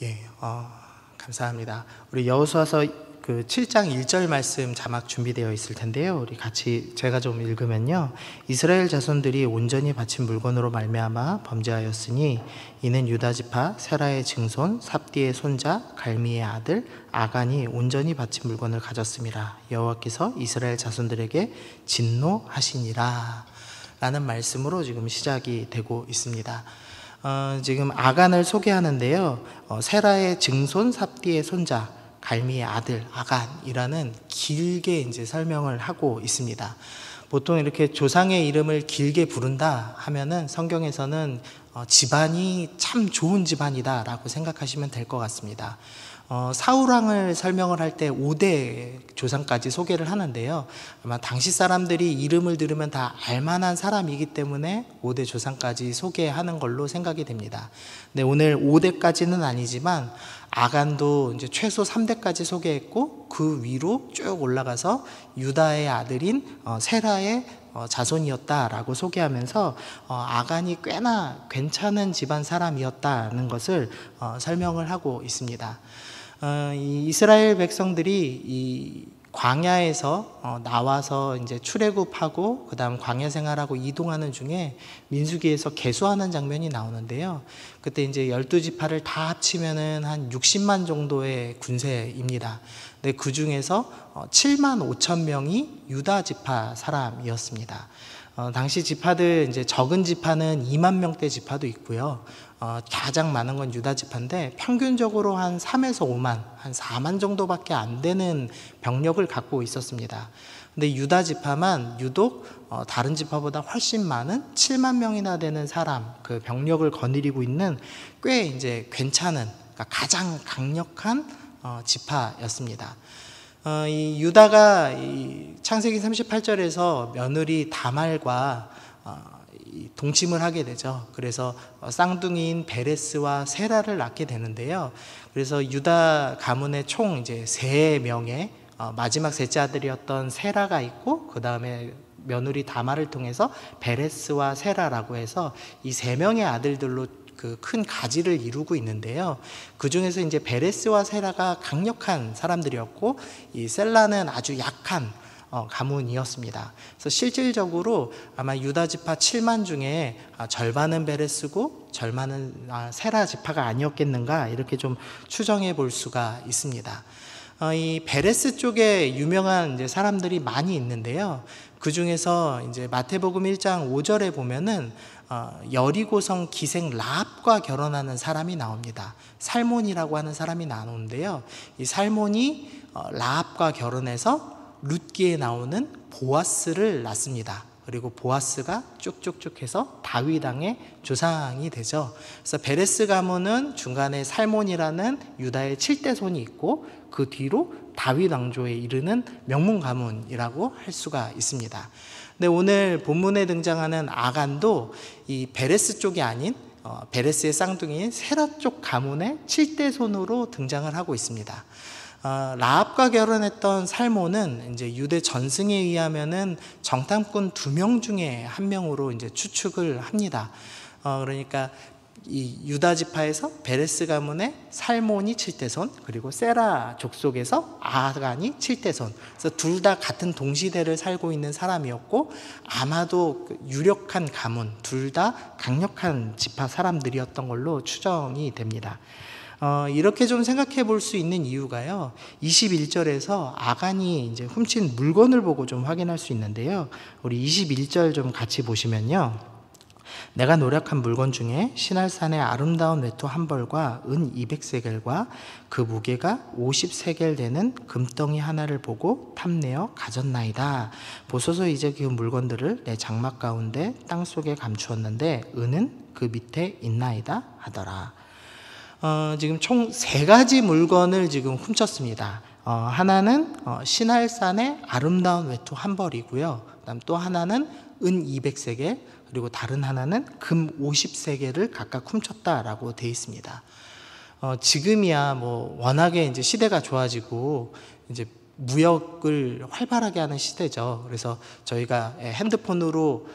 예, 감사합니다. 우리 여호수아서 그 7장 1절 말씀 자막 준비되어 있을 텐데요. 우리 같이 제가 좀 읽으면요. 이스라엘 자손들이 온전히 바친 물건으로 말미암아 범죄하였으니 이는 유다 지파 세라의 증손 삽디의 손자 갈미의 아들 아간이 온전히 바친 물건을 가졌음이라. 여호와께서 이스라엘 자손들에게 진노하시니라 라는 말씀으로 지금 시작이 되고 있습니다. 지금 아간을 소개하는데요. 세라의 증손 삽디의 손자 갈미의 아들 아간이라는 길게 이제 설명을 하고 있습니다. 보통 이렇게 조상의 이름을 길게 부른다 하면은 성경에서는 집안이 참 좋은 집안이다라고 생각하시면 될 것 같습니다. 사울왕을 설명을 할 때 5대 조상까지 소개를 하는데요. 아마 당시 사람들이 이름을 들으면 다 알만한 사람이기 때문에 5대 조상까지 소개하는 걸로 생각이 됩니다. 근데 오늘 5대까지는 아니지만 아간도 이제 최소 3대까지 소개했고 그 위로 쭉 올라가서 유다의 아들인 세라의 자손이었다라고 소개하면서 아간이 꽤나 괜찮은 집안 사람이었다는 것을 설명을 하고 있습니다. 이 이스라엘 백성들이 이 광야에서 나와서 이제 출애굽하고 그다음 광야 생활하고 이동하는 중에 민수기에서 계수하는 장면이 나오는데요. 그때 이제 12지파를 다 합치면은 한 60만 정도의 군세입니다. 근데 그 중에서 7만 5천 명이 유다 지파 사람이었습니다. 당시 지파들 이제 적은 지파는 2만 명대 지파도 있고요. 가장 많은 건 유다 지파인데 평균적으로 한 3에서 5만, 한 4만 정도밖에 안 되는 병력을 갖고 있었습니다. 근데 유다 지파만 유독 다른 지파보다 훨씬 많은 7만 명이나 되는 사람, 그 병력을 거느리고 있는 꽤 이제 괜찮은, 그러니까 가장 강력한 지파였습니다. 이 유다가 이 창세기 38절에서 며느리 다말과 동침을 하게 되죠. 그래서 쌍둥이인 베레스와 세라를 낳게 되는데요. 그래서 유다 가문의 총 이제 3명의 마지막 셋째 아들이었던 세라가 있고 그 다음에 며느리 다말을 통해서 베레스와 세라라고 해서 이 3명의 아들들로 그 큰 가지를 이루고 있는데요. 그 중에서 이제 베레스와 세라가 강력한 사람들이었고 이 셀라는 아주 약한 가문이었습니다. 그래서 실질적으로 아마 유다 지파 7만 중에 절반은 베레스고 절반은 세라 지파가 아니었겠는가 이렇게 좀 추정해 볼 수가 있습니다. 이 베레스 쪽에 유명한 이제 사람들이 많이 있는데요. 그 중에서 이제 마태복음 1장 5절에 보면은 여리고성 기생 라합과 결혼하는 사람이 나옵니다. 살몬이라고 하는 사람이 나오는데요. 이 살몬이 라합과 결혼해서 룻기에 나오는 보아스를 낳습니다. 그리고 보아스가 쭉쭉쭉 해서 다윗 왕의 조상이 되죠. 그래서 베레스 가문은 중간에 살몬이라는 유다의 7대 손이 있고 그 뒤로 다윗 왕조에 이르는 명문 가문이라고 할 수가 있습니다. 근데 오늘 본문에 등장하는 아간도 이 베레스 쪽이 아닌 베레스의 쌍둥이인 세라 쪽 가문의 7대 손으로 등장을 하고 있습니다. 라합과 결혼했던 살몬은 이제 유대 전승에 의하면은 정탐꾼 2명 중에 1명으로 이제 추측을 합니다. 그러니까 이 유다 지파에서 베레스 가문의 살몬이 7대 손, 그리고 세라 족속에서 아간이 7대 손. 그래서 둘 다 같은 동시대를 살고 있는 사람이었고 아마도 유력한 가문, 둘 다 강력한 지파 사람들이었던 걸로 추정이 됩니다. 이렇게 좀 생각해 볼 수 있는 이유가요. 21절에서 아간이 이제 훔친 물건을 보고 좀 확인할 수 있는데요. 우리 21절 좀 같이 보시면요. 내가 노력한 물건 중에 시날산의 아름다운 외투 한 벌과 은 200세겔과 그 무게가 50세겔 되는 금덩이 하나를 보고 탐내어 가졌나이다. 보소서 이제 그 물건들을 내 장막 가운데 땅 속에 감추었는데 은은 그 밑에 있나이다 하더라. 지금 총 3가지 물건을 지금 훔쳤습니다. 하나는 시날산의 아름다운 외투 한 벌이고요. 그다음 또 하나는 은 200세겔, 그리고 다른 하나는 금 50세겔을 각각 훔쳤다라고 되어 있습니다. 지금이야 뭐 워낙에 이제 시대가 좋아지고 이제 무역을 활발하게 하는 시대죠. 그래서 저희가 핸드폰으로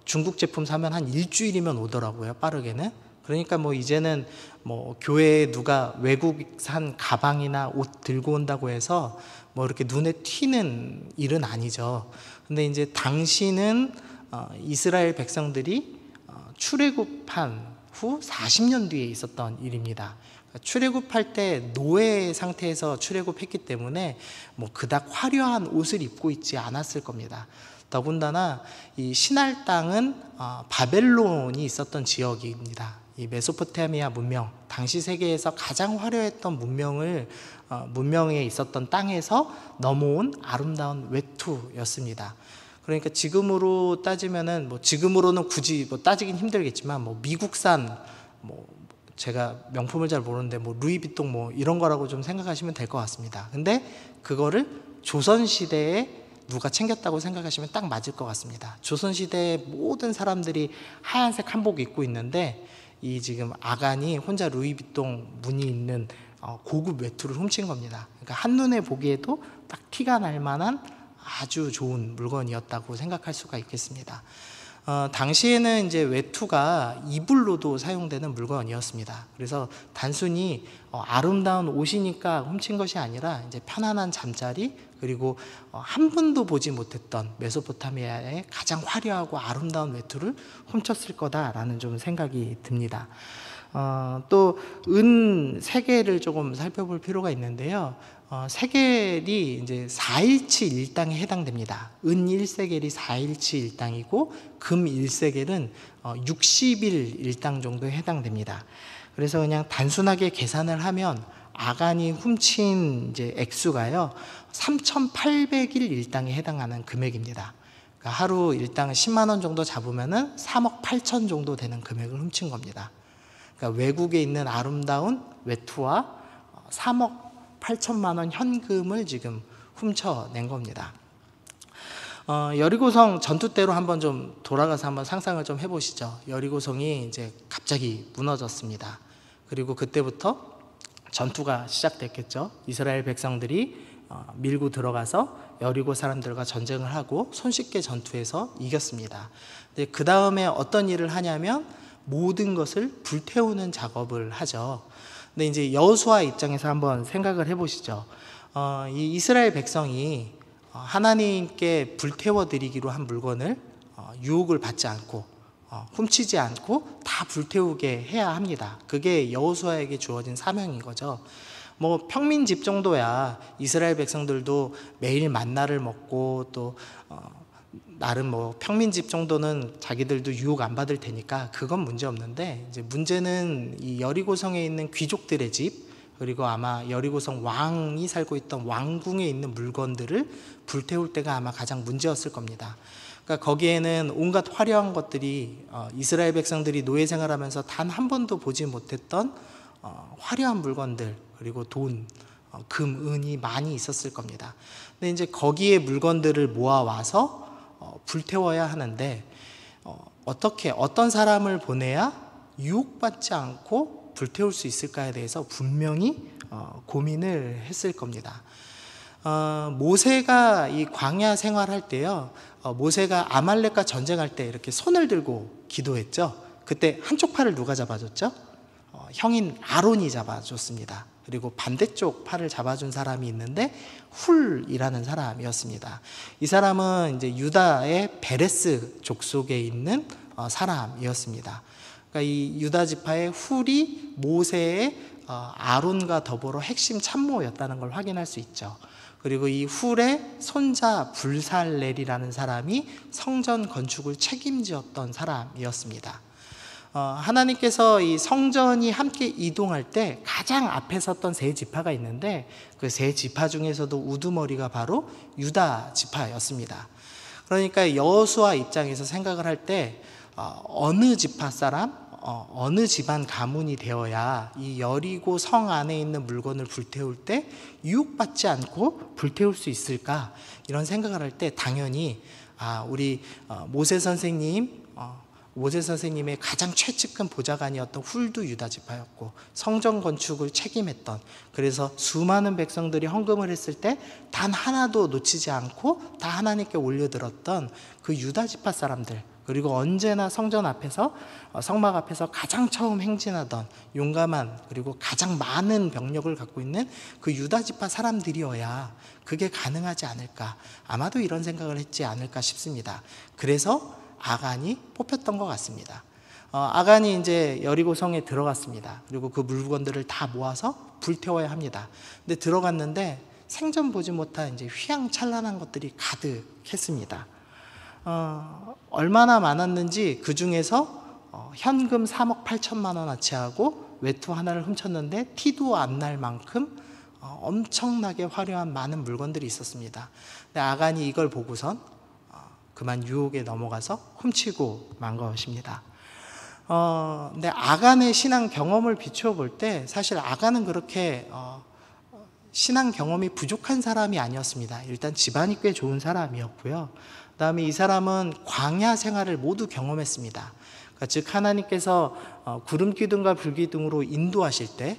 중국 제품 사면 한 일주일이면 오더라고요, 빠르게는. 그러니까 뭐 이제는 뭐 교회에 누가 외국산 가방이나 옷 들고 온다고 해서 뭐 이렇게 눈에 튀는 일은 아니죠. 근데 이제 당시는 이스라엘 백성들이 출애굽한 후 40년 뒤에 있었던 일입니다. 출애굽할 때 노예 상태에서 출애굽했기 때문에 뭐 그닥 화려한 옷을 입고 있지 않았을 겁니다. 더군다나 이 시날 땅은 바벨론이 있었던 지역입니다. 이 메소포타미아 문명, 당시 세계에서 가장 화려했던 문명에 있었던 땅에서 넘어온 아름다운 외투였습니다. 그러니까 지금으로 따지면은 뭐 지금으로는 굳이 뭐 따지긴 힘들겠지만 뭐 미국산 뭐 제가 명품을 잘 모르는데 뭐 루이비통 뭐 이런 거라고 좀 생각하시면 될 것 같습니다. 근데 그거를 조선시대에 누가 챙겼다고 생각하시면 딱 맞을 것 같습니다. 조선시대의 모든 사람들이 하얀색 한복 입고 있는데 이 지금 아간이 혼자 루이비통 무늬 있는 고급 외투를 훔친 겁니다. 그러니까 한눈에 보기에도 딱 티가 날 만한 아주 좋은 물건이었다고 생각할 수가 있겠습니다. 당시에는 이제 외투가 이불로도 사용되는 물건이었습니다. 그래서 단순히 아름다운 옷이니까 훔친 것이 아니라 이제 편안한 잠자리, 그리고 한 번도 보지 못했던 메소포타미아의 가장 화려하고 아름다운 외투를 훔쳤을 거다라는 좀 생각이 듭니다. 또 은 세겔을 조금 살펴볼 필요가 있는데요. 세겔이 이제 4일치 일당에 해당됩니다. 은 1세겔이 4일치 일당이고 금 1세겔은 60일 일당 정도에 해당됩니다. 그래서 그냥 단순하게 계산을 하면 아간이 훔친 이제 액수가요 3,800일 일당에 해당하는 금액입니다. 그러니까 하루 일당 10만 원 정도 잡으면은 3억 8천 정도 되는 금액을 훔친 겁니다. 그러니까 외국에 있는 아름다운 외투와 3억 8천만 원 현금을 지금 훔쳐낸 겁니다. 여리고성 전투 때로 한번 좀 돌아가서 한번 상상을 좀 해보시죠. 여리고성이 이제 갑자기 무너졌습니다. 그리고 그때부터 전투가 시작됐겠죠. 이스라엘 백성들이 밀고 들어가서 여리고 사람들과 전쟁을 하고 손쉽게 전투에서 이겼습니다. 근데 그 다음에 어떤 일을 하냐면 모든 것을 불태우는 작업을 하죠. 근데 이제 여호수아 입장에서 한번 생각을 해보시죠. 이 이스라엘 백성이 하나님께 불태워 드리기로 한 물건을 유혹을 받지 않고 훔치지 않고 다 불태우게 해야 합니다. 그게 여호수아에게 주어진 사명인 거죠. 뭐 평민 집 정도야 이스라엘 백성들도 매일 만나를 먹고 또 나름 뭐 평민 집 정도는 자기들도 유혹 안 받을 테니까 그건 문제 없는데, 이제 문제는 이 여리고성에 있는 귀족들의 집, 그리고 아마 여리고성 왕이 살고 있던 왕궁에 있는 물건들을 불태울 때가 아마 가장 문제였을 겁니다. 그러니까 거기에는 온갖 화려한 것들이 이스라엘 백성들이 노예 생활하면서 단 한 번도 보지 못했던 화려한 물건들, 그리고 돈, 금, 은이 많이 있었을 겁니다. 근데 이제 거기에 물건들을 모아와서 불태워야 하는데 어떻게 어떤 사람을 보내야 유혹받지 않고 불태울 수 있을까에 대해서 분명히 고민을 했을 겁니다. 모세가 이 광야 생활할 때요, 모세가 아말렉과 전쟁할 때 이렇게 손을 들고 기도했죠. 그때 한쪽 팔을 누가 잡아줬죠? 형인 아론이 잡아줬습니다. 그리고 반대쪽 팔을 잡아준 사람이 있는데 훌이라는 사람이었습니다. 이 사람은 이제 유다의 베레스 족속에 있는 사람이었습니다. 그러니까 이 유다 지파의 훌이 모세의 아론과 더불어 핵심 참모였다는 걸 확인할 수 있죠. 그리고 이 훌의 손자 불살렐이라는 사람이 성전 건축을 책임지었던 사람이었습니다. 하나님께서 이 성전이 함께 이동할 때 가장 앞에 섰던 세 지파가 있는데 그 세 지파 중에서도 우두머리가 바로 유다 지파였습니다. 그러니까 여호수아 입장에서 생각을 할 때 어느 지파 사람, 어느 집안 가문이 되어야 이 여리고 성 안에 있는 물건을 불태울 때 유혹받지 않고 불태울 수 있을까, 이런 생각을 할 때 당연히 우리 모세 선생님의 가장 최측근 보좌관이었던 훌도 유다 지파였고 성전 건축을 책임했던, 그래서 수많은 백성들이 헌금을 했을 때 단 하나도 놓치지 않고 다 하나님께 올려드렸던 그 유다 지파 사람들, 그리고 언제나 성전 앞에서 성막 앞에서 가장 처음 행진하던 용감한 그리고 가장 많은 병력을 갖고 있는 그 유다 지파 사람들이어야 그게 가능하지 않을까, 아마도 이런 생각을 했지 않을까 싶습니다. 그래서 아간이 뽑혔던 것 같습니다. 아간이 이제 여리고 성에 들어갔습니다. 그리고 그 물건들을 다 모아서 불태워야 합니다. 근데 들어갔는데 생전 보지 못한 이제 휘황찬란한 것들이 가득했습니다. 얼마나 많았는지 그 중에서 현금 3억 8천만 원어치하고 외투 하나를 훔쳤는데 티도 안 날 만큼 엄청나게 화려한 많은 물건들이 있었습니다. 근데 아간이 이걸 보고선 그만 유혹에 넘어가서 훔치고 만 것입니다. 근데 아간의 신앙 경험을 비추어 볼 때 사실 아간은 그렇게 신앙 경험이 부족한 사람이 아니었습니다. 일단 집안이 꽤 좋은 사람이었고요. 그 다음에 이 사람은 광야 생활을 모두 경험했습니다. 그러니까 즉 하나님께서 구름기둥과 불기둥으로 인도하실 때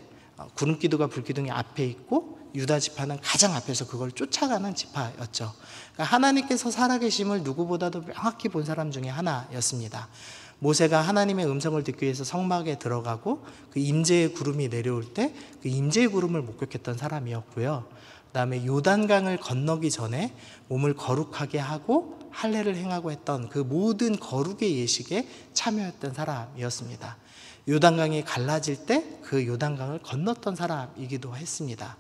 구름기둥과 불기둥이 앞에 있고 유다 지파는 가장 앞에서 그걸 쫓아가는 지파였죠. 그러니까 하나님께서 살아계심을 누구보다도 명확히 본 사람 중에 하나였습니다. 모세가 하나님의 음성을 듣기 위해서 성막에 들어가고 그 임재의 구름이 내려올 때 그 임재의 구름을 목격했던 사람이었고요. 그 다음에 요단강을 건너기 전에 몸을 거룩하게 하고 할례를 행하고 했던 그 모든 거룩의 예식에 참여했던 사람이었습니다. 요단강이 갈라질 때 그 요단강을 건넜던 사람이기도 했습니다.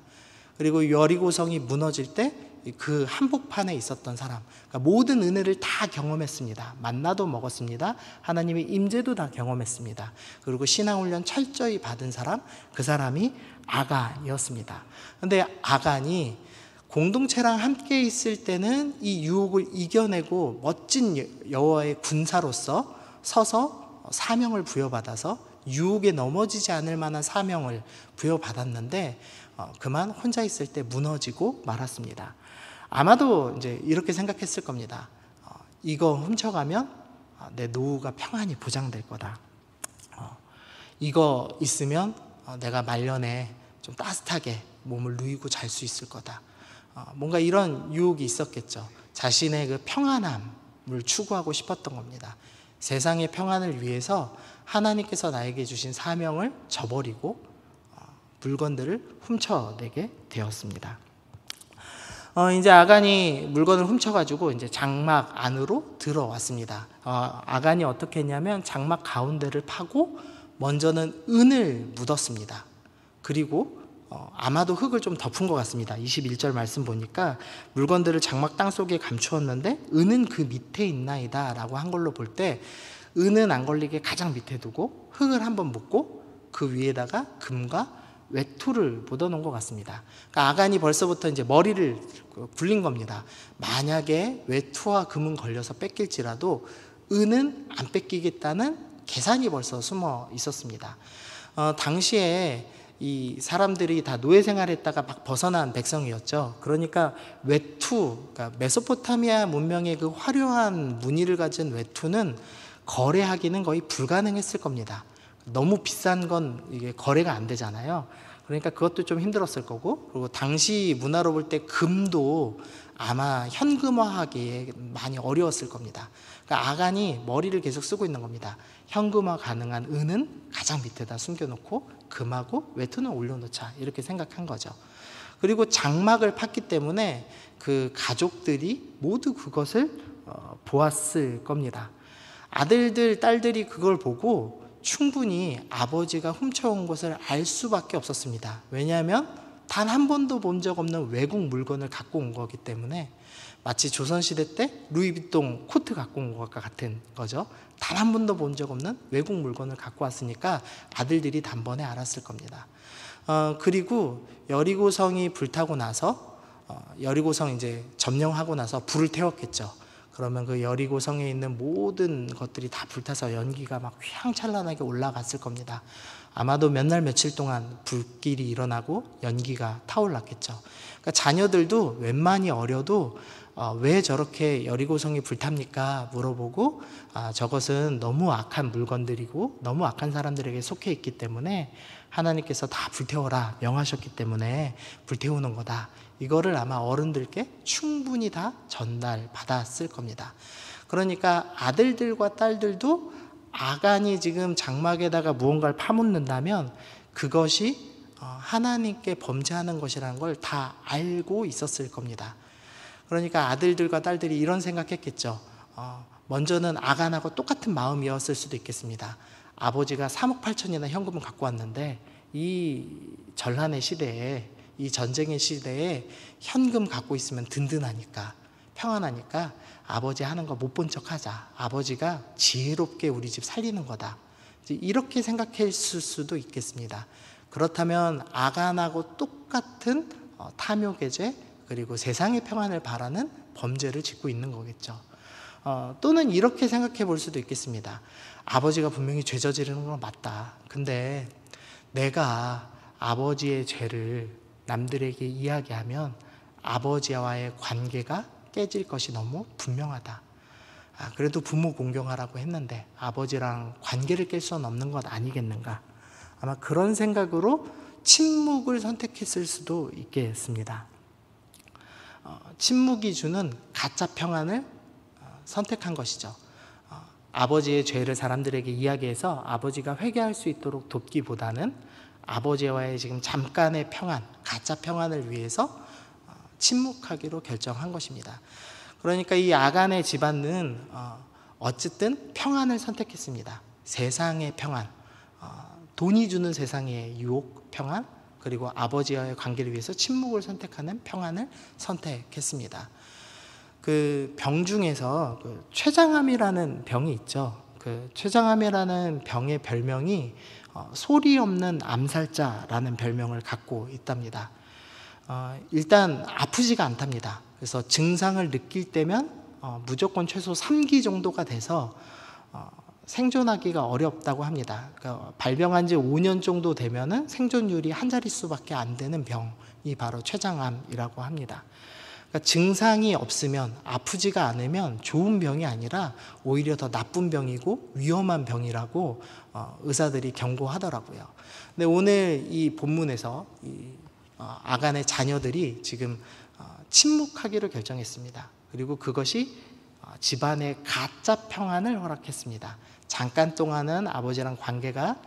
그리고 여리고성이 무너질 때 그 한복판에 있었던 사람, 그러니까 모든 은혜를 다 경험했습니다. 만나도 먹었습니다. 하나님의 임재도 다 경험했습니다. 그리고 신앙훈련 철저히 받은 사람, 그 사람이 아간이었습니다. 그런데 아간이 공동체랑 함께 있을 때는 이 유혹을 이겨내고 멋진 여호와의 군사로서 서서 사명을 부여받아서 유혹에 넘어지지 않을 만한 사명을 부여받았는데 그만 혼자 있을 때 무너지고 말았습니다. 아마도 이제 이렇게 생각했을 겁니다. 이거 훔쳐가면 내 노후가 평안히 보장될 거다. 이거 있으면 내가 말년에 좀 따뜻하게 몸을 누이고 잘 수 있을 거다. 뭔가 이런 유혹이 있었겠죠. 자신의 그 평안함을 추구하고 싶었던 겁니다. 세상의 평안을 위해서 하나님께서 나에게 주신 사명을 저버리고 물건들을 훔쳐내게 되었습니다. 이제 아간이 물건을 훔쳐가지고 이제 장막 안으로 들어왔습니다. 아간이 어떻게 했냐면 장막 가운데를 파고 먼저는 은을 묻었습니다. 그리고 아마도 흙을 좀 덮은 것 같습니다. 21절 말씀 보니까 물건들을 장막 땅 속에 감추었는데 은은 그 밑에 있나이다 라고 한 걸로 볼 때 은은 안 걸리게 가장 밑에 두고 흙을 한번 묻고 그 위에다가 금과 외투를 묻어놓은 것 같습니다. 그러니까 아간이 벌써부터 이제 머리를 굴린 겁니다. 만약에 외투와 금은 걸려서 뺏길지라도 은은 안 뺏기겠다는 계산이 벌써 숨어 있었습니다. 당시에 이 사람들이 다 노예 생활했다가 막 벗어난 백성이었죠. 그러니까 외투, 그러니까 메소포타미아 문명의 그 화려한 무늬를 가진 외투는 거래하기는 거의 불가능했을 겁니다. 너무 비싼 건 이게 거래가 안 되잖아요. 그러니까 그것도 좀 힘들었을 거고, 그리고 당시 문화로 볼 때 금도 아마 현금화하기에 많이 어려웠을 겁니다. 그러니까 아간이 머리를 계속 쓰고 있는 겁니다. 현금화 가능한 은은 가장 밑에다 숨겨놓고 금하고 외투는 올려놓자, 이렇게 생각한 거죠. 그리고 장막을 팠기 때문에 그 가족들이 모두 그것을 보았을 겁니다. 아들들, 딸들이 그걸 보고 충분히 아버지가 훔쳐온 것을 알 수밖에 없었습니다. 왜냐하면 단 한 번도 본 적 없는 외국 물건을 갖고 온 거기 때문에 마치 조선시대 때 루이비통 코트 갖고 온 것과 같은 거죠. 단 한 번도 본 적 없는 외국 물건을 갖고 왔으니까 아들들이 단번에 알았을 겁니다. 그리고 여리고성이 불타고 나서 여리고성 이제 점령하고 나서 불을 태웠겠죠. 그러면 그 여리고성에 있는 모든 것들이 다 불타서 연기가 막 휘황찬란하게 올라갔을 겁니다. 아마도 몇 날 며칠 동안 불길이 일어나고 연기가 타올랐겠죠. 그러니까 자녀들도 웬만히 어려도 왜 저렇게 여리고성이 불탑니까? 물어보고 저것은 너무 악한 물건들이고 너무 악한 사람들에게 속해 있기 때문에 하나님께서 다 불태워라 명하셨기 때문에 불태우는 거다. 이거를 아마 어른들께 충분히 다 전달받았을 겁니다. 그러니까 아들들과 딸들도 아간이 지금 장막에다가 무언가를 파묻는다면 그것이 하나님께 범죄하는 것이라는 걸 다 알고 있었을 겁니다. 그러니까 아들들과 딸들이 이런 생각했겠죠. 먼저는 아간하고 똑같은 마음이었을 수도 있겠습니다. 아버지가 3억 8천이나 현금을 갖고 왔는데 이 전란의 시대에, 이 전쟁의 시대에 현금 갖고 있으면 든든하니까, 평안하니까 아버지 하는 거 못 본 척 하자. 아버지가 지혜롭게 우리 집 살리는 거다. 이렇게 생각했을 수도 있겠습니다. 그렇다면 아간하고 똑같은 탐욕의죄, 그리고 세상의 평안을 바라는 범죄를 짓고 있는 거겠죠. 또는 이렇게 생각해 볼 수도 있겠습니다. 아버지가 분명히 죄 저지르는 건 맞다. 근데 내가 아버지의 죄를 남들에게 이야기하면 아버지와의 관계가 깨질 것이 너무 분명하다. 그래도 부모 공경하라고 했는데 아버지랑 관계를 깰 수는 없는 것 아니겠는가. 아마 그런 생각으로 침묵을 선택했을 수도 있겠습니다. 침묵이 주는 가짜 평안을 선택한 것이죠. 아버지의 죄를 사람들에게 이야기해서 아버지가 회개할 수 있도록 돕기보다는 아버지와의 지금 잠깐의 평안, 가짜 평안을 위해서 침묵하기로 결정한 것입니다. 그러니까 이 아간의 집안은 어쨌든 평안을 선택했습니다. 세상의 평안, 돈이 주는 세상의 유혹 평안, 그리고 아버지와의 관계를 위해서 침묵을 선택하는 평안을 선택했습니다. 그 병 중에서 그 췌장암이라는 병이 있죠. 그 췌장암이라는 병의 별명이 소리 없는 암살자라는 별명을 갖고 있답니다. 일단 아프지가 않답니다. 그래서 증상을 느낄 때면 무조건 최소 3기 정도가 돼서 생존하기가 어렵다고 합니다. 그러니까 발병한 지 5년 정도 되면은 생존율이 한 자릿수밖에 안 되는 병이 바로 췌장암이라고 합니다. 그러니까 증상이 없으면, 아프지가 않으면 좋은 병이 아니라 오히려 더 나쁜 병이고 위험한 병이라고 의사들이 경고하더라고요. 근데 오늘 이 본문에서 아간의 자녀들이 지금 침묵하기로 결정했습니다. 그리고 그것이 집안의 가짜 평안을 허락했습니다. 잠깐 동안은 아버지랑 관계가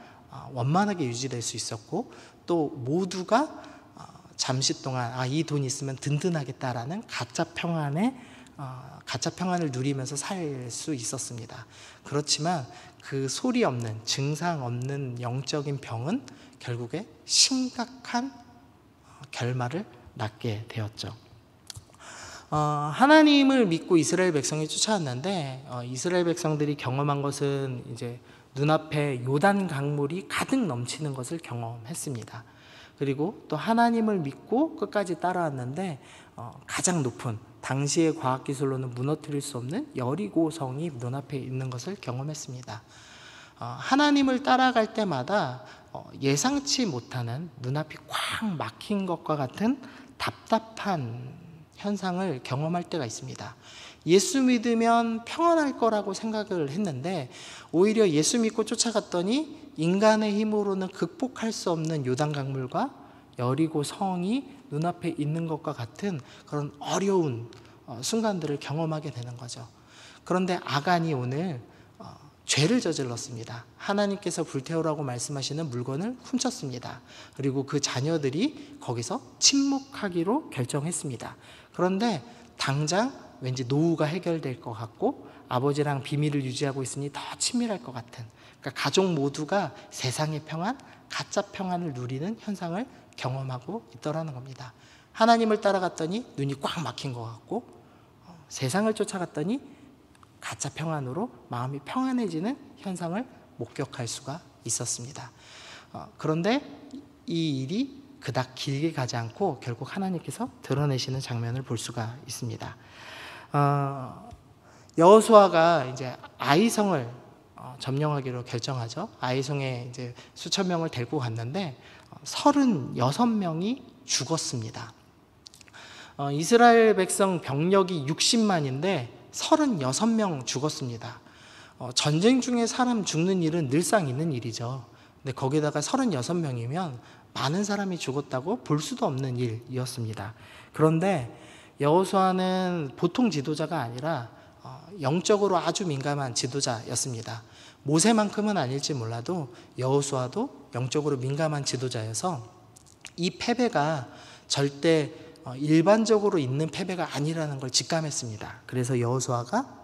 원만하게 유지될 수 있었고, 또 모두가 잠시 동안 이 돈 있으면 든든하겠다라는 가짜 평안을 누리면서 살 수 있었습니다. 그렇지만 그 소리 없는, 증상 없는 영적인 병은 결국에 심각한 결말을 낳게 되었죠. 하나님을 믿고 이스라엘 백성이 쫓아왔는데 이스라엘 백성들이 경험한 것은 이제 눈앞에 요단 강물이 가득 넘치는 것을 경험했습니다. 그리고 또 하나님을 믿고 끝까지 따라왔는데 가장 높은, 당시의 과학기술로는 무너뜨릴 수 없는 여리고 성이 눈앞에 있는 것을 경험했습니다. 하나님을 따라갈 때마다 예상치 못하는, 눈앞이 꽉 막힌 것과 같은 답답한 현상을 경험할 때가 있습니다. 예수 믿으면 평안할 거라고 생각을 했는데 오히려 예수 믿고 쫓아갔더니 인간의 힘으로는 극복할 수 없는 요단강물과 여리고 성이 눈앞에 있는 것과 같은 그런 어려운 순간들을 경험하게 되는 거죠. 그런데 아간이 오늘 죄를 저질렀습니다. 하나님께서 불태우라고 말씀하시는 물건을 훔쳤습니다. 그리고 그 자녀들이 거기서 침묵하기로 결정했습니다. 그런데 당장 왠지 노후가 해결될 것 같고 아버지랑 비밀을 유지하고 있으니 더 친밀할 것 같은, 그러니까 가족 모두가 세상의 평안, 가짜 평안을 누리는 현상을 경험하고 있더라는 겁니다. 하나님을 따라갔더니 눈이 꽉 막힌 것 같고 세상을 쫓아갔더니 가짜 평안으로 마음이 평안해지는 현상을 목격할 수가 있었습니다. 그런데 이 일이 그닥 길게 가지 않고 결국 하나님께서 드러내시는 장면을 볼 수가 있습니다. 여호수아가 이제 아이성을 점령하기로 결정하죠. 아이성에 이제 수천 명을 데리고 갔는데 36명이 죽었습니다. 이스라엘 백성 병력이 60만인데 36명 죽었습니다. 전쟁 중에 사람 죽는 일은 늘상 있는 일이죠. 근데 거기다가 36명이면 많은 사람이 죽었다고 볼 수도 없는 일이었습니다. 그런데 여호수아는 보통 지도자가 아니라 영적으로 아주 민감한 지도자였습니다. 모세만큼은 아닐지 몰라도 여호수아도 영적으로 민감한 지도자여서 이 패배가 절대 일반적으로 있는 패배가 아니라는 걸 직감했습니다. 그래서 여호수아가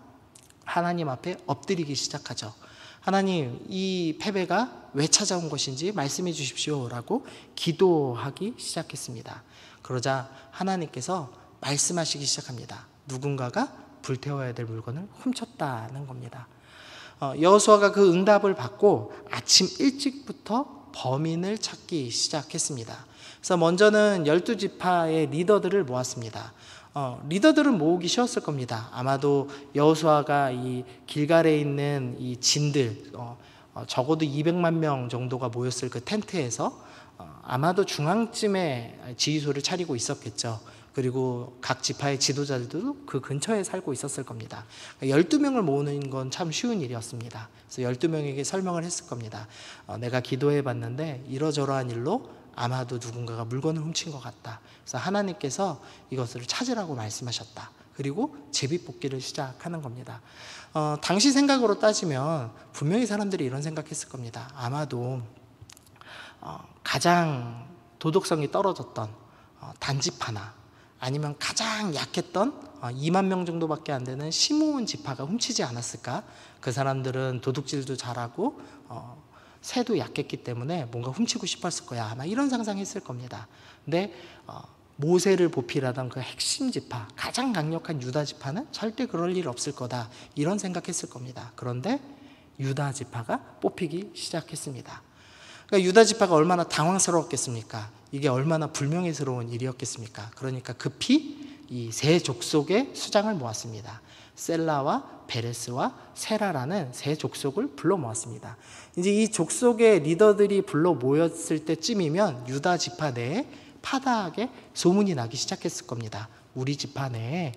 하나님 앞에 엎드리기 시작하죠. 하나님, 이 패배가 왜 찾아온 것인지 말씀해 주십시오 라고 기도하기 시작했습니다. 그러자 하나님께서 말씀하시기 시작합니다. 누군가가 불태워야 될 물건을 훔쳤다는 겁니다. 여호수아가 그 응답을 받고 아침 일찍부터 범인을 찾기 시작했습니다. 그래서 먼저는 12지파의 리더들을 모았습니다. 리더들은 모으기 쉬웠을 겁니다. 아마도 여호수아가 이 길갈에 있는 이 진들, 적어도 200만 명 정도가 모였을 그 텐트에서 아마도 중앙쯤에 지휘소를 차리고 있었겠죠. 그리고 각 지파의 지도자들도 그 근처에 살고 있었을 겁니다. 12명을 모으는 건 참 쉬운 일이었습니다. 그래서 12명에게 설명을 했을 겁니다. 내가 기도해 봤는데 이러저러한 일로 아마도 누군가가 물건을 훔친 것 같다. 그래서 하나님께서 이것을 찾으라고 말씀하셨다. 그리고 제비뽑기를 시작하는 겁니다. 당시 생각으로 따지면 분명히 사람들이 이런 생각했을 겁니다. 아마도 가장 도덕성이 떨어졌던 단지파나 아니면 가장 약했던 2만 명 정도밖에 안 되는 시므온 지파가 훔치지 않았을까? 그 사람들은 도둑질도 잘하고 새도 약했기 때문에 뭔가 훔치고 싶었을 거야. 아마 이런 상상했을 겁니다. 근데 모세를 보필하던 그 핵심 지파, 가장 강력한 유다 지파는 절대 그럴 일 없을 거다. 이런 생각했을 겁니다. 그런데 유다 지파가 뽑히기 시작했습니다. 그러니까 유다 지파가 얼마나 당황스러웠겠습니까? 이게 얼마나 불명예스러운 일이었겠습니까? 그러니까 급히 이 세 족속의 수장을 모았습니다. 셀라와 베레스와 세라라는 세 족속을 불러 모았습니다. 이제 이 족속의 리더들이 불러 모였을 때쯤이면 유다 지파 내에 파다하게 소문이 나기 시작했을 겁니다. 우리 지파 내에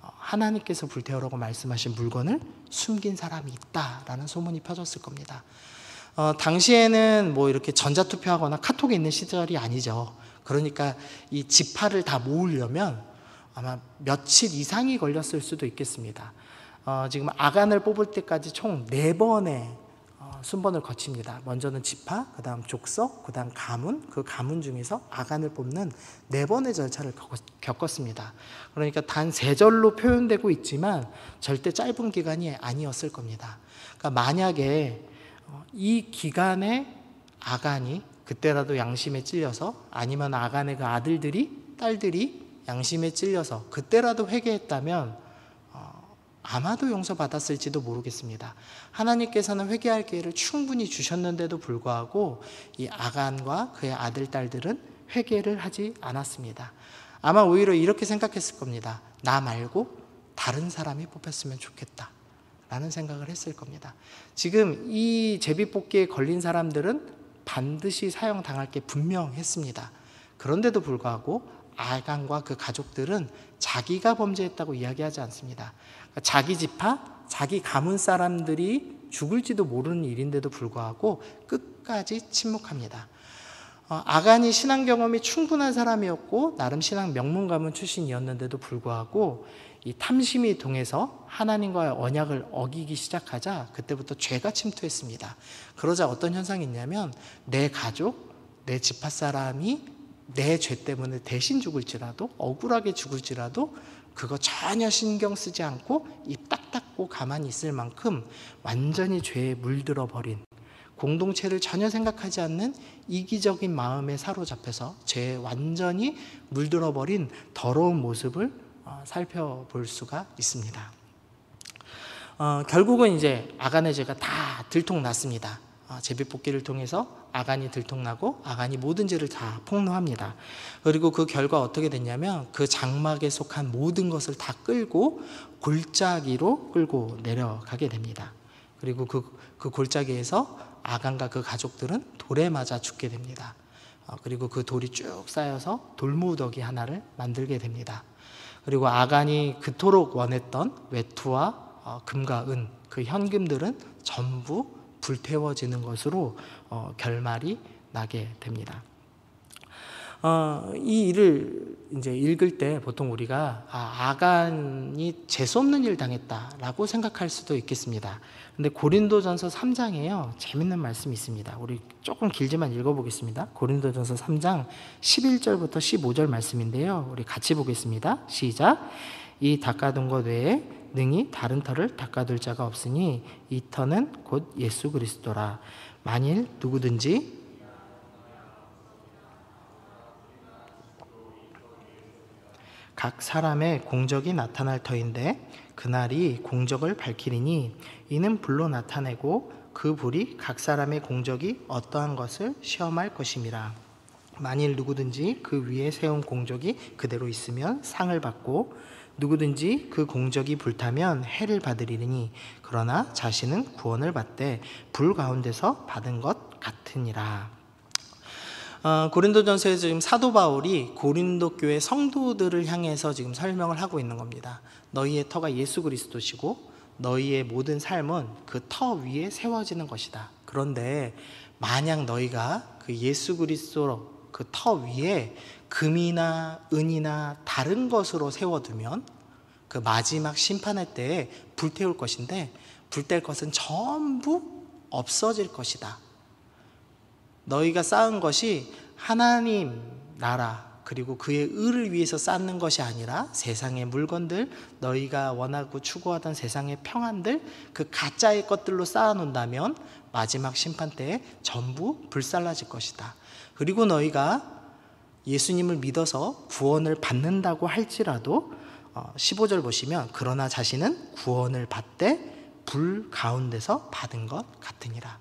하나님께서 불태우라고 말씀하신 물건을 숨긴 사람이 있다라는 소문이 퍼졌을 겁니다. 당시에는 뭐 이렇게 전자투표하거나 카톡이 있는 시절이 아니죠. 그러니까 이 지파를 다 모으려면 아마 며칠 이상이 걸렸을 수도 있겠습니다. 지금 아간을 뽑을 때까지 총 4번의 순번을 거칩니다. 먼저는 지파, 그 다음 족속, 그 다음 가문, 그 가문 중에서 아간을 뽑는 4번의 절차를 겪었습니다. 그러니까 단 3절로 표현되고 있지만 절대 짧은 기간이 아니었을 겁니다. 그러니까 만약에 이 기간에 아간이 그때라도 양심에 찔려서, 아니면 아간의 그 아들들이, 딸들이 양심에 찔려서 그때라도 회개했다면 아마도 용서받았을지도 모르겠습니다. 하나님께서는 회개할 기회를 충분히 주셨는데도 불구하고 이 아간과 그의 아들, 딸들은 회개를 하지 않았습니다. 아마 오히려 이렇게 생각했을 겁니다. 나 말고 다른 사람이 뽑혔으면 좋겠다 라는 생각을 했을 겁니다. 지금 이 제비뽑기에 걸린 사람들은 반드시 사형당할 게 분명했습니다. 그런데도 불구하고 아간과 그 가족들은 자기가 범죄했다고 이야기하지 않습니다. 그러니까 자기 지파, 자기 가문 사람들이 죽을지도 모르는 일인데도 불구하고 끝까지 침묵합니다. 아간이 신앙 경험이 충분한 사람이었고 나름 신앙 명문가문 출신이었는데도 불구하고 이 탐심이 동해서 하나님과의 언약을 어기기 시작하자 그때부터 죄가 침투했습니다. 그러자 어떤 현상이 있냐면 내 가족, 내 지파 사람이 내 죄 때문에 대신 죽을지라도, 억울하게 죽을지라도 그거 전혀 신경 쓰지 않고 입 딱 닫고 가만히 있을 만큼 완전히 죄에 물들어 버린, 공동체를 전혀 생각하지 않는 이기적인 마음에 사로잡혀서 죄에 완전히 물들어 버린 더러운 모습을 살펴볼 수가 있습니다. 결국은 이제 아간의 죄가 다 들통났습니다. 제비뽑기를 통해서 아간이 들통나고 아간이 모든 죄를 다 폭로합니다. 그리고 그 결과 어떻게 됐냐면 그 장막에 속한 모든 것을 다 끌고 골짜기로 끌고 내려가게 됩니다. 그리고 그 골짜기에서 아간과 그 가족들은 돌에 맞아 죽게 됩니다. 그리고 그 돌이 쭉 쌓여서 돌무더기 하나를 만들게 됩니다. 그리고 아간이 그토록 원했던 외투와 금과 은, 그 현금들은 전부 불태워지는 것으로 결말이 나게 됩니다. 이 일을 이제 읽을 때 보통 우리가 아간이 재수없는 일 당했다라고 생각할 수도 있겠습니다. 근데 고린도전서 3장에요. 재밌는 말씀이 있습니다. 우리 조금 길지만 읽어보겠습니다. 고린도전서 3장 11절부터 15절 말씀인데요. 우리 같이 보겠습니다. 시작. 이 닦아둔 것 외에 능히 다른 터를 닦아둘 자가 없으니 이 터는 곧 예수 그리스도라. 만일 누구든지 각 사람의 공적이 나타날 터인데 그날이 공적을 밝히리니 이는 불로 나타내고 그 불이 각 사람의 공적이 어떠한 것을 시험할 것임이라. 만일 누구든지 그 위에 세운 공적이 그대로 있으면 상을 받고 누구든지 그 공적이 불타면 해를 받으리니 그러나 자신은 구원을 받되 불 가운데서 받은 것 같으니라. 고린도전서에서 지금 사도 바울이 고린도 교회 성도들을 향해서 지금 설명을 하고 있는 겁니다. 너희의 터가 예수 그리스도시고 너희의 모든 삶은 그 터 위에 세워지는 것이다. 그런데 만약 너희가 그 예수 그리스도 그 터 위에 금이나 은이나 다른 것으로 세워두면 그 마지막 심판의 때에 불태울 것인데 불뗄 것은 전부 없어질 것이다. 너희가 쌓은 것이 하나님 나라 그리고 그의 의를 위해서 쌓는 것이 아니라 세상의 물건들, 너희가 원하고 추구하던 세상의 평안들, 그 가짜의 것들로 쌓아놓는다면 마지막 심판 때에 전부 불살라질 것이다. 그리고 너희가 예수님을 믿어서 구원을 받는다고 할지라도 15절 보시면 그러나 자신은 구원을 받되 불 가운데서 받은 것 같으니라.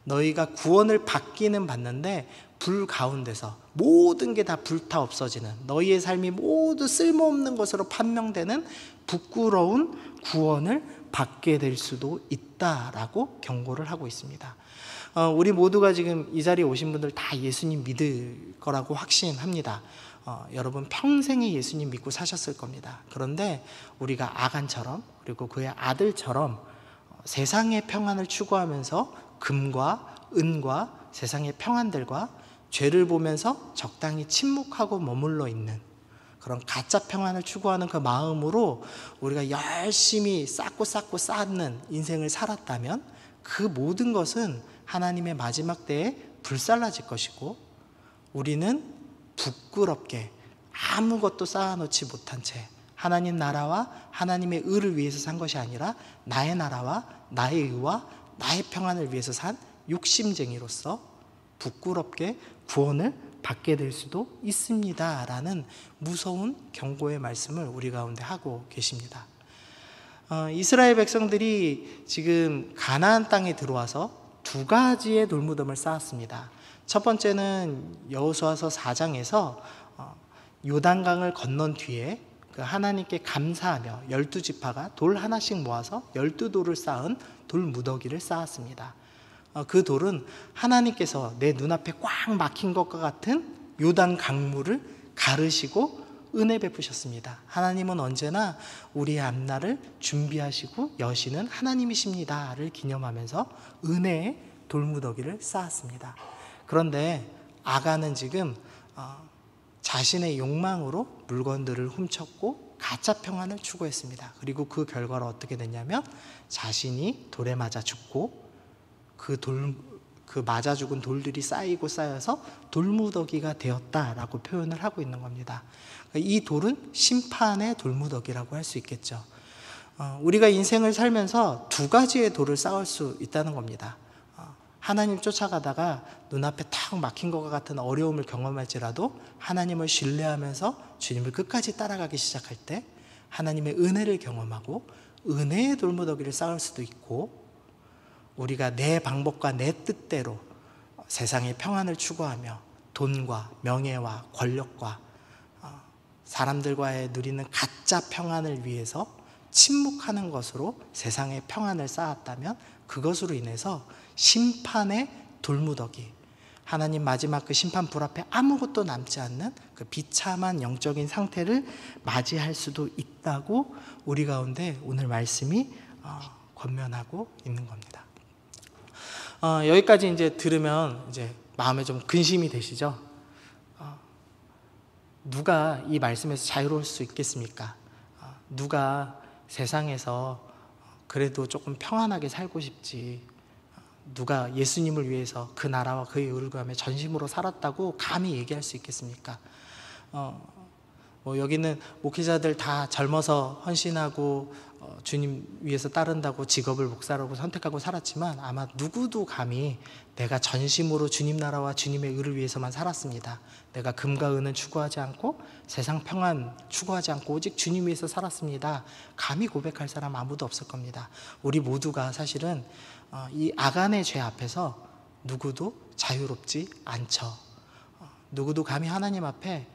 너희가 구원을 받기는 받는데 불 가운데서 모든 게 다 불타 없어지는, 너희의 삶이 모두 쓸모없는 것으로 판명되는 부끄러운 구원을 받게 될 수도 있다라고 경고를 하고 있습니다. 우리 모두가 지금 이 자리에 오신 분들 다 예수님 믿을 거라고 확신합니다. 여러분 평생에 예수님 믿고 사셨을 겁니다. 그런데 우리가 아간처럼 그리고 그의 아들처럼 세상의 평안을 추구하면서 금과 은과 세상의 평안들과 죄를 보면서 적당히 침묵하고 머물러 있는 그런 가짜 평안을 추구하는 그 마음으로 우리가 열심히 쌓고 쌓는 인생을 살았다면 그 모든 것은 하나님의 마지막 때에 불살라질 것이고 우리는 부끄럽게 아무것도 쌓아놓지 못한 채 하나님 나라와 하나님의 의를 위해서 산 것이 아니라 나의 나라와 나의 의와 나의 평안을 위해서 산 욕심쟁이로서 부끄럽게 구원을 받게 될 수도 있습니다 라는 무서운 경고의 말씀을 우리 가운데 하고 계십니다. 이스라엘 백성들이 지금 가나안 땅에 들어와서 두 가지의 돌무덤을 쌓았습니다. 첫 번째는 여호수아서 4장에서 요단강을 건넌 뒤에 그 하나님께 감사하며 12지파가 돌 하나씩 모아서 12돌을 쌓은 돌무더기를 쌓았습니다. 그 돌은 하나님께서 내 눈앞에 꽉 막힌 것과 같은 요단 강물을 가르시고 은혜 베푸셨습니다. 하나님은 언제나 우리의 앞날을 준비하시고 여시는 하나님이십니다를 기념하면서 은혜의 돌무더기를 쌓았습니다. 그런데 아간은 지금 자신의 욕망으로 물건들을 훔쳤고 가짜 평안을 추구했습니다. 그리고 그 결과로 어떻게 됐냐면 자신이 돌에 맞아 죽고 그 맞아 죽은 돌들이 쌓이고 쌓여서 돌무더기가 되었다라고 표현을 하고 있는 겁니다. 이 돌은 심판의 돌무더기라고 할 수 있겠죠. 우리가 인생을 살면서 두 가지의 돌을 쌓을 수 있다는 겁니다. 하나님 쫓아가다가 눈앞에 탁 막힌 것과 같은 어려움을 경험할지라도 하나님을 신뢰하면서 주님을 끝까지 따라가기 시작할 때 하나님의 은혜를 경험하고 은혜의 돌무더기를 쌓을 수도 있고, 우리가 내 방법과 내 뜻대로 세상의 평안을 추구하며 돈과 명예와 권력과 사람들과의 누리는 가짜 평안을 위해서 침묵하는 것으로 세상의 평안을 쌓았다면 그것으로 인해서 심판의 돌무더기, 하나님 마지막 그 심판 불 앞에 아무것도 남지 않는 그 비참한 영적인 상태를 맞이할 수도 있다고 우리 가운데 오늘 말씀이 권면하고 있는 겁니다. 여기까지 이제 들으면 이제 마음에 좀 근심이 되시죠? 누가 이 말씀에서 자유로울 수 있겠습니까? 누가 세상에서 그래도 조금 평안하게 살고 싶지, 누가 예수님을 위해서 그 나라와 그의 의를 구하며 전심으로 살았다고 감히 얘기할 수 있겠습니까? 여기는 목회자들 다 젊어서 헌신하고 주님 위해서 따른다고 직업을 목사라고 선택하고 살았지만 아마 누구도 감히 내가 전심으로 주님 나라와 주님의 의를 위해서만 살았습니다, 내가 금과 은은 추구하지 않고 세상 평안 추구하지 않고 오직 주님 위해서 살았습니다, 감히 고백할 사람 아무도 없을 겁니다. 우리 모두가 사실은 이 아간의 죄 앞에서 누구도 자유롭지 않죠. 누구도 감히 하나님 앞에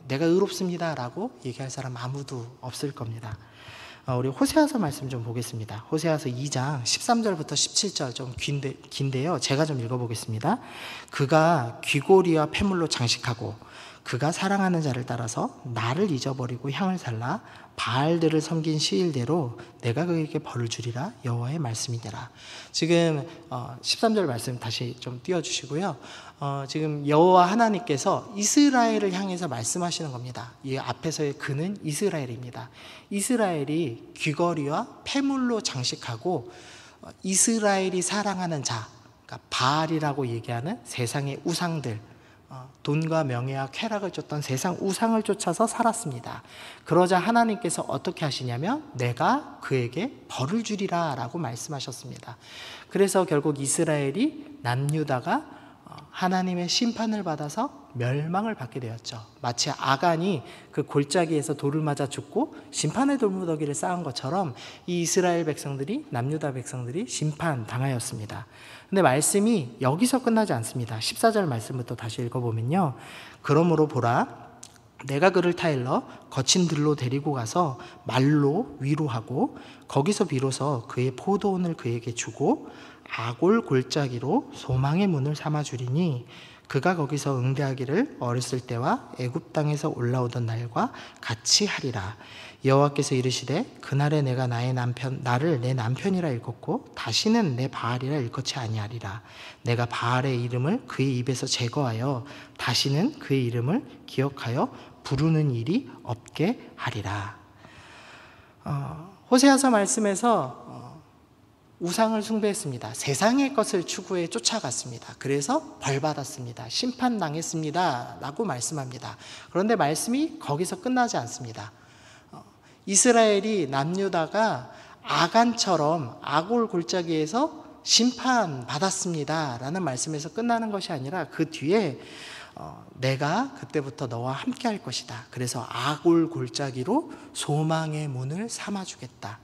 내가 의롭습니다 라고 얘기할 사람 아무도 없을 겁니다. 우리 호세아서 말씀 좀 보겠습니다. 호세아서 2장 13절부터 17절 좀 긴데요, 제가 좀 읽어보겠습니다. 그가 귀고리와 폐물로 장식하고 그가 사랑하는 자를 따라서 나를 잊어버리고 향을 살라 바알들을 섬긴 시일대로 내가 그에게 벌을 주리라 여호와의 말씀이니라. 지금 13절 말씀 다시 좀 띄워주시고요. 지금 여호와 하나님께서 이스라엘을 향해서 말씀하시는 겁니다. 이 앞에서의 그는 이스라엘입니다. 이스라엘이 귀걸이와 폐물로 장식하고 이스라엘이 사랑하는 자, 그러니까 바알이라고 얘기하는 세상의 우상들, 돈과 명예와 쾌락을 쫓던 세상 우상을 쫓아서 살았습니다. 그러자 하나님께서 어떻게 하시냐면 내가 그에게 벌을 주리라 라고 말씀하셨습니다. 그래서 결국 이스라엘이 남유다가 하나님의 심판을 받아서 멸망을 받게 되었죠. 마치 아간이 그 골짜기에서 돌을 맞아 죽고 심판의 돌무더기를 쌓은 것처럼 이 이스라엘 백성들이, 남유다 백성들이 심판당하였습니다. 근데 말씀이 여기서 끝나지 않습니다. 14절 말씀부터 다시 읽어보면요, 그러므로 보라 내가 그를 타일러 거친 들로 데리고 가서 말로 위로하고 거기서 비로소 그의 포도원을 그에게 주고 아골 골짜기로 소망의 문을 삼아 주리니 그가 거기서 응대하기를 어렸을 때와 애굽 땅에서 올라오던 날과 같이 하리라. 여호와께서 이르시되 그날에 내가 나를 내 남편이라 일컫고 다시는 내 바알이라 일컫지 아니하리라. 내가 바알의 이름을 그의 입에서 제거하여 다시는 그의 이름을 기억하여 부르는 일이 없게 하리라. 호세아서 말씀에서 우상을 숭배했습니다. 세상의 것을 추구해 쫓아갔습니다. 그래서 벌받았습니다. 심판당했습니다 라고 말씀합니다. 그런데 말씀이 거기서 끝나지 않습니다. 이스라엘이 남유다가 아간처럼 아골 골짜기에서 심판받았습니다 라는 말씀에서 끝나는 것이 아니라 그 뒤에 내가 그때부터 너와 함께 할 것이다. 그래서 아골 골짜기로 소망의 문을 삼아주겠다.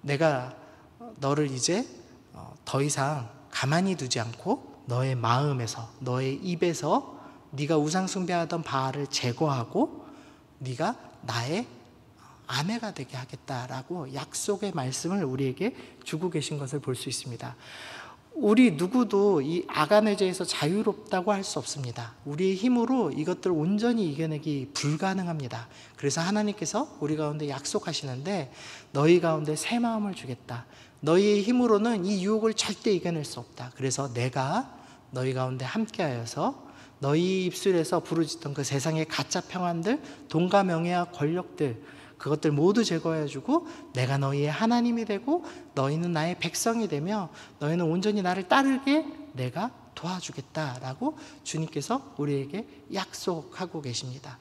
내가 너를 이제 더 이상 가만히 두지 않고 너의 마음에서, 너의 입에서 네가 우상 숭배하던 바알을 제거하고 네가 나의 아내가 되게 하겠다라고 약속의 말씀을 우리에게 주고 계신 것을 볼 수 있습니다. 우리 누구도 이 아간의 죄에서 자유롭다고 할 수 없습니다. 우리의 힘으로 이것들을 온전히 이겨내기 불가능합니다. 그래서 하나님께서 우리 가운데 약속하시는데 너희 가운데 새 마음을 주겠다. 너희의 힘으로는 이 유혹을 절대 이겨낼 수 없다. 그래서 내가 너희 가운데 함께하여서 너희 입술에서 부르짖던 그 세상의 가짜 평안들, 돈과 명예와 권력들, 그것들 모두 제거해주고 내가 너희의 하나님이 되고 너희는 나의 백성이 되며 너희는 온전히 나를 따르게 내가 도와주겠다라고 주님께서 우리에게 약속하고 계십니다.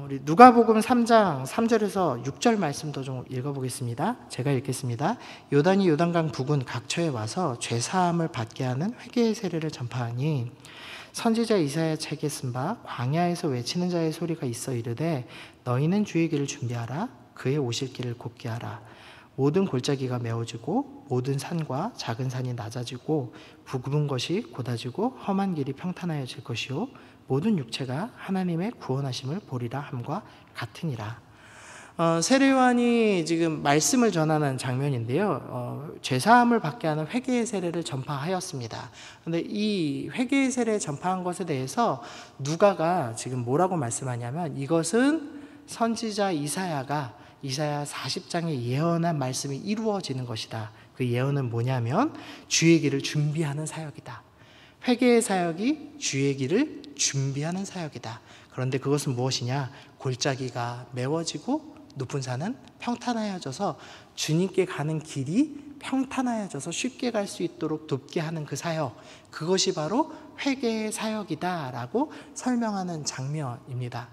우리 누가복음 3장 3절에서 6절 말씀도 좀 읽어보겠습니다. 제가 읽겠습니다. 요단이 요단강 북은 각처에 와서 죄사함을 받게 하는 회개의 세례를 전파하니 선지자 이사야 책에 쓴 바 광야에서 외치는 자의 소리가 있어 이르되 너희는 주의 길을 준비하라. 그의 오실 길을 곧게 하라. 모든 골짜기가 메워지고 모든 산과 작은 산이 낮아지고 굵은 것이 곧아지고 험한 길이 평탄하여질 것이요 모든 육체가 하나님의 구원하심을 보리라 함과 같으니라. 세례요한이 지금 말씀을 전하는 장면인데요. 죄사함을 받게 하는 회개의 세례를 전파하였습니다. 그런데 이 회개의 세례를 전파한 것에 대해서 누가가 지금 뭐라고 말씀하냐면 이것은 선지자 이사야가 이사야 40장에 예언한 말씀이 이루어지는 것이다. 그 예언은 뭐냐면 주의 길을 준비하는 사역이다. 회개의 사역이 주의 길을 준비하는 사역이다. 그런데 그것은 무엇이냐? 골짜기가 메워지고 높은 산은 평탄하여져서 주님께 가는 길이 평탄하여져서 쉽게 갈 수 있도록 돕게 하는 그 사역, 그것이 바로 회개의 사역이다 라고 설명하는 장면입니다.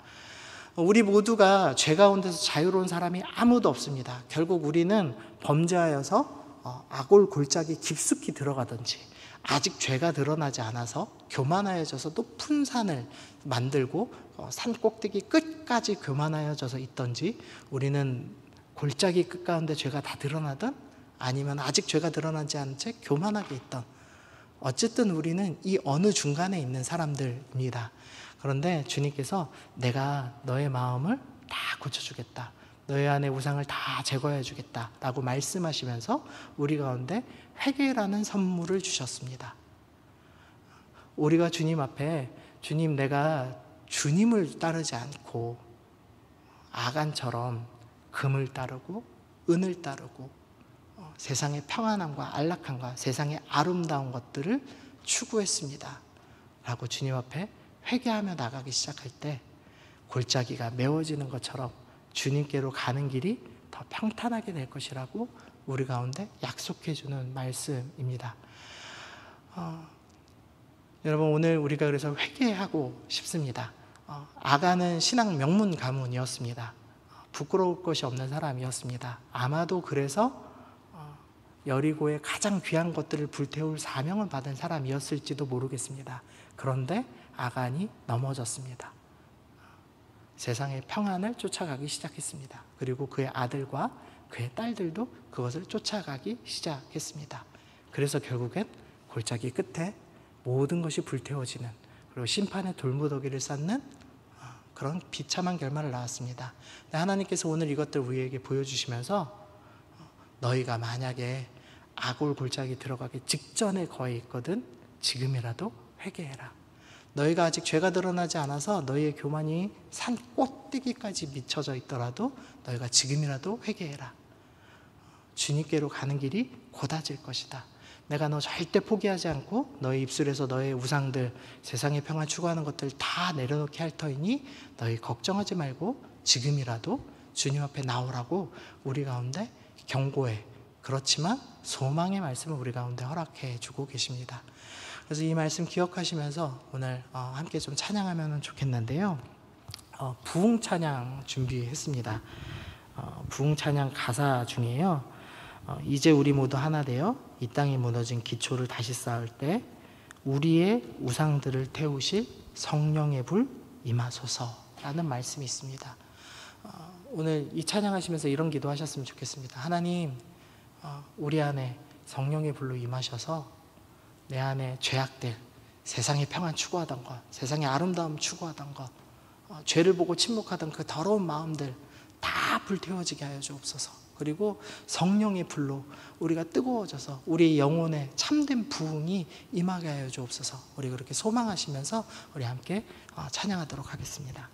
우리 모두가 죄 가운데서 자유로운 사람이 아무도 없습니다. 결국 우리는 범죄하여서 악올 골짜기 깊숙이 들어가든지, 아직 죄가 드러나지 않아서 교만하여져서 높은 산을 만들고 산 꼭대기 끝까지 교만하여져서 있던지, 우리는 골짜기 끝 가운데 죄가 다 드러나든 아니면 아직 죄가 드러나지 않은 채 교만하게 있던, 어쨌든 우리는 이 어느 중간에 있는 사람들입니다. 그런데 주님께서 내가 너의 마음을 다 고쳐주겠다, 너의 안에 우상을 다 제거해 주겠다 라고 말씀하시면서 우리 가운데 회개라는 선물을 주셨습니다. 우리가 주님 앞에, 주님, 내가 주님을 따르지 않고 아간처럼 금을 따르고 은을 따르고 세상의 평안함과 안락함과 세상의 아름다운 것들을 추구했습니다 라고 주님 앞에 회개하며 나가기 시작할 때 골짜기가 메워지는 것처럼 주님께로 가는 길이 더 평탄하게 될 것이라고 우리 가운데 약속해 주는 말씀입니다. 여러분, 오늘 우리가 그래서 회개하고 싶습니다. 아간은 신앙 명문 가문이었습니다. 부끄러울 것이 없는 사람이었습니다. 아마도 그래서 여리고의 가장 귀한 것들을 불태울 사명을 받은 사람이었을지도 모르겠습니다. 그런데 아간이 넘어졌습니다. 세상의 평안을 쫓아가기 시작했습니다. 그리고 그의 아들과 그의 딸들도 그것을 쫓아가기 시작했습니다. 그래서 결국엔 골짜기 끝에 모든 것이 불태워지는, 그리고 심판의 돌무더기를 쌓는 그런 비참한 결말을 낳았습니다. 하나님께서 오늘 이것들 우리에게 보여주시면서 너희가 만약에 악올 골짜기 들어가기 직전에 거의 있거든 지금이라도 회개해라. 너희가 아직 죄가 드러나지 않아서 너희의 교만이 산 꼭대기까지 미쳐져 있더라도 너희가 지금이라도 회개해라. 주님께로 가는 길이 곧아질 것이다. 내가 너 절대 포기하지 않고 너희 입술에서 너의 우상들, 세상의 평안 추구하는 것들 다 내려놓게 할 터이니 너희 걱정하지 말고 지금이라도 주님 앞에 나오라고 우리 가운데 경고해, 그렇지만 소망의 말씀을 우리 가운데 허락해 주고 계십니다. 그래서 이 말씀 기억하시면서 오늘 함께 좀 찬양하면 좋겠는데요. 부흥 찬양 준비했습니다. 부흥 찬양 가사 중에요. 이제 우리 모두 하나 되어 이 땅에 무너진 기초를 다시 쌓을 때 우리의 우상들을 태우실 성령의 불 임하소서라는 말씀이 있습니다. 오늘 이 찬양하시면서 이런 기도하셨으면 좋겠습니다. 하나님, 우리 안에 성령의 불로 임하셔서 내 안에 죄악들, 세상의 평안 추구하던 것, 세상의 아름다움 추구하던 것, 죄를 보고 침묵하던 그 더러운 마음들 다 불태워지게 하여 주옵소서. 그리고 성령의 불로 우리가 뜨거워져서 우리 영혼에 참된 부흥이 임하게 하여 주옵소서. 우리 그렇게 소망하시면서 우리 함께 찬양하도록 하겠습니다.